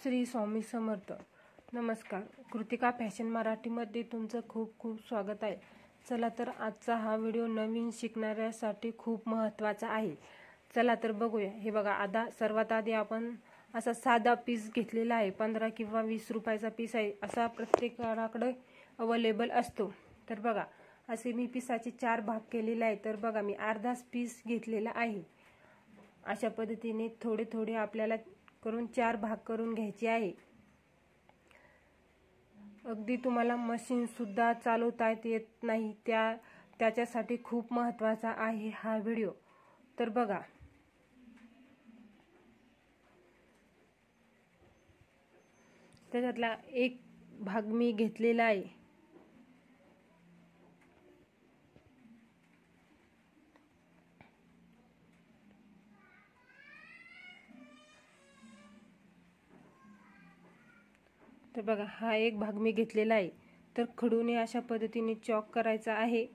श्री स्वामी समर्थ. नमस्कार. कृतिका फॅशन मराठीमध्ये तुमचं खूप खूप स्वागत आहे. चला तर आजचा हा व्हिडिओ नवीन शिकणाऱ्यासाठी खूप महत्त्वाचा आहे. चला तर बघूया. हे बघा, आता सर्वात आधी आपण असा साधा पीस घेतलेला आहे. 15 किंवा 20 रुपयाचा पीस आहे. असा प्रत्येकाकडे अवेलेबल असतो. तर बघा, असे मी पिसाचे 4 भाग केलेले आहे. तर बघा, मी अर्धाच पीस घेतलेला आहे. अशा पद्धतीने थोडे थोडे आपल्याला करून 4 भाग करून घ्यायचे आहे. अगदी तुम्हाला मशीन सुद्धा चालवता येत नाही त्याच्यासाठी खूप महत्त्वाचा आहे हा व्हिडिओ. तर बघा, त्याच्यातला एक भाग मी घेतलेला आहे. तर बघा, हा एक भाग मी घेतलेला आहे. तर खडूने अशा पद्धतीने चॉक करायचा आहे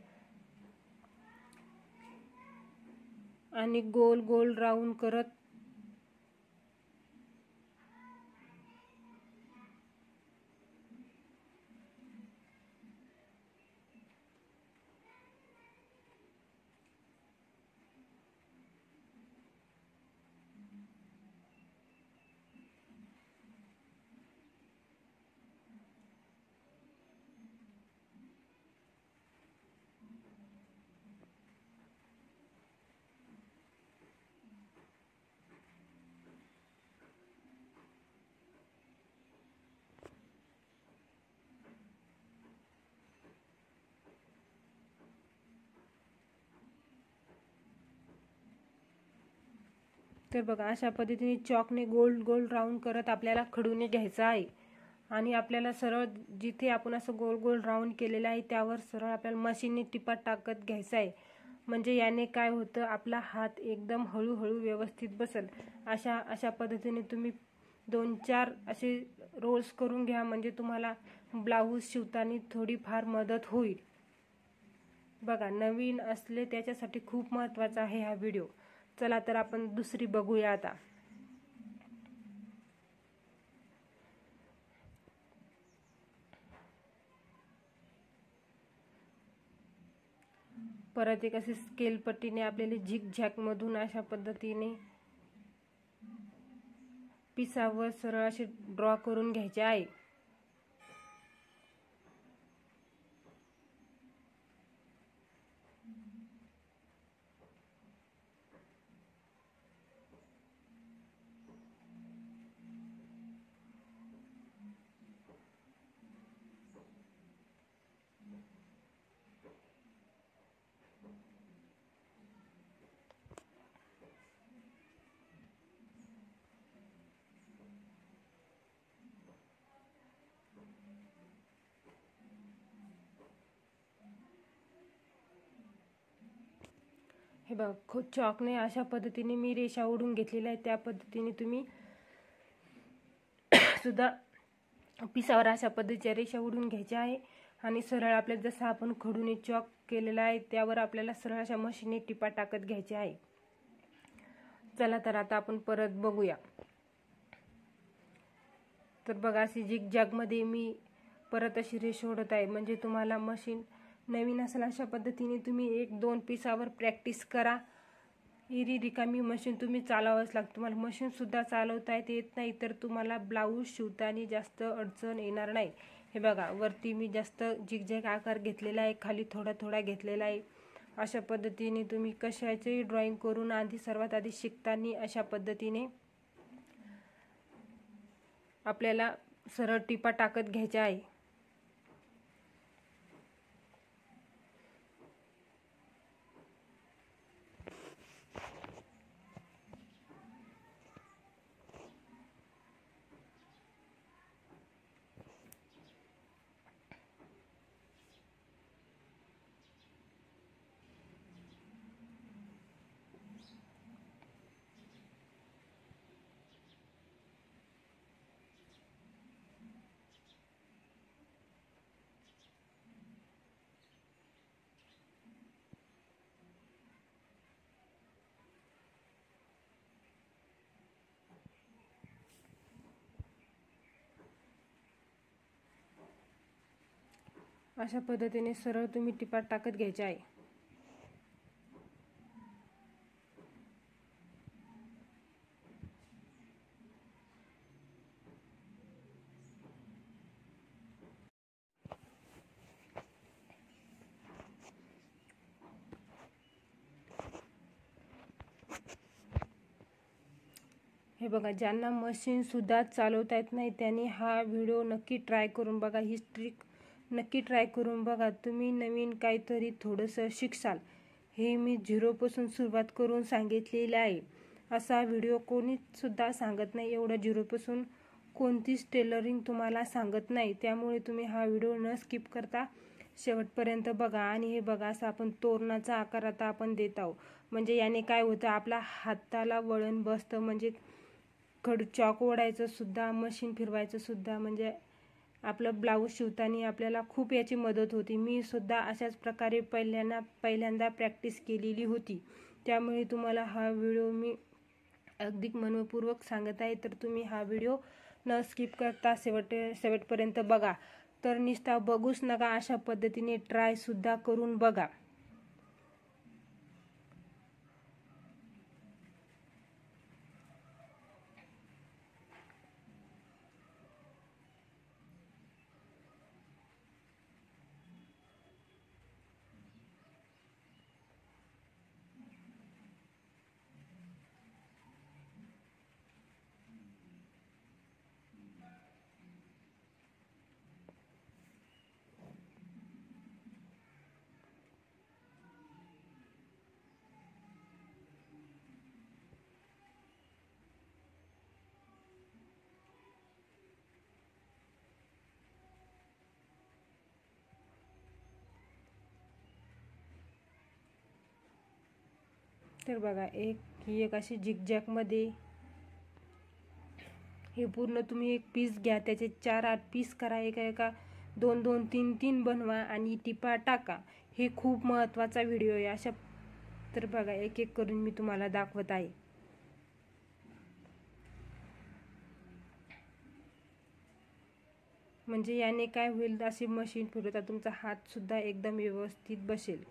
आणि गोल गोल राऊंड करत तर बघा, अशा पद्धतीने चॉकने गोल गोल राऊंड करत आपल्याला खडूने घ्यायचं आहे. आणि आपल्याला सरळ जिथे आपण असं गोल गोल राऊंड केलेलं आहे त्यावर सरळ आपल्याला मशीनने टिपा टाकत घ्यायचं आहे. म्हणजे याने काय होतं, आपला हात एकदम हळूहळू व्यवस्थित बसेल. अशा पद्धतीने तुम्ही 2-4 असे रोल्स करून घ्या. म्हणजे तुम्हाला ब्लाऊज शिवताना थोडीफार मदत होईल. बघा, नवीन असले त्याच्यासाठी खूप महत्त्वाचा आहे हा व्हिडिओ. चला तर आपण दुसरी बघूया आता. परत एक अशी स्केल पट्टीने आपल्याला झिग झॅग मधून अशा पद्धतीने पिसावर सरळ असे ड्रॉ करून घ्यायचे आहे. हे बघा, चॉकने अशा पद्धतीने मी रेषा ओढून घेतलेल्या आहे. त्या पद्धतीने तुम्ही सुद्धा पिसावर अशा पद्धतीच्या रेषा ओढून घ्यायच्या आहे. आणि सरळ आपल्या जसं आपण खडूने चॉक केलेला आहे त्यावर आपल्याला सरळ अशा मशीनने टिपा टाकत घ्यायचे आहे. चला तर आता आपण परत बघूया. तर बघा, अशी झिगझॅग मध्ये मी परत अशी रेषा ओढत आहे. म्हणजे तुम्हाला मशीन नवीन असेल अशा पद्धतीने तुम्ही 1-2 पिसावर प्रॅक्टिस करा. रिकामी मशीन तुम्ही चालवावंच लागतं. तुम्हाला मशीन सुद्धा चालवता येत नाही तर तुम्हाला ब्लाऊज शिवताना जास्त अडचण येणार नाही. हे बघा, वरती मी जास्त झिगझॅग आकार घेतलेला आहे, खाली थोडा थोडा घेतलेला आहे. अशा पद्धतीने तुम्ही कशाचे ड्रॉइंग करून सर्वात आधी शिकताना अशा पद्धतीने आपल्याला सरळ टिपा टाकत घ्यायच्या आहे. अशा पद्धतीने सरळ तुम्ही टिपा टाकत घ्यायचे आहे. हे बघा, ज्यांना मशीन सुद्धा चालवता येत नाही त्यांनी हा व्हिडिओ नक्की ट्राय करून बघा. ही ट्रिक नक्की ट्राय करून बघा. तुम्ही नवीन काहीतरी थोडंसं शिकसाल. हे मी झिरोपासून सुरुवात करून सांगितलेलं आहे. असा व्हिडिओ कोणीच सुद्धा सांगत नाही. एवढं झिरोपासून कोणतीच टेलरिंग तुम्हाला सांगत नाही. त्यामुळे तुम्ही हा व्हिडिओ न स्किप करता शेवटपर्यंत बघा. आणि हे बघा, असं आपण तोरणाचा आकार आता आपण देत आहोत. म्हणजे याने काय होतं, आपला हाताला वळण बसतं. म्हणजे चॉक ओढायचं सुद्धा, मशीन फिरवायचं सुद्धा, म्हणजे आपलं ब्लाऊज शिवताना आपल्याला खूप याची मदत होती. मी सुद्धा अशाच प्रकारे पहिल्यांदा प्रॅक्टिस केलेली होती. त्यामुळे तुम्हाला हा व्हिडिओ मी अगदी मनपूर्वक सांगत आहे. तर तुम्ही हा व्हिडिओ न स्किप करता शेवटपर्यंत बघा. तर नुसता बघूच नका, अशा पद्धतीने ट्राय सुद्धा करून बघा. तर बघा, एक अशी झिगझॅगमध्ये हे पूर्ण तुम्ही एक पीस घ्या. त्याचे 4-8 पीस करा. एका 2-2, 3-3 बनवा आणि टिपा टाका. हे खूप महत्त्वाचा व्हिडिओ आहे. अशा तर बघा, एक एक करून मी तुम्हाला दाखवत आहे. म्हणजे याने काय होईल, अशी मशीन फिरवता तुमचा हात सुद्धा एकदम व्यवस्थित बसेल.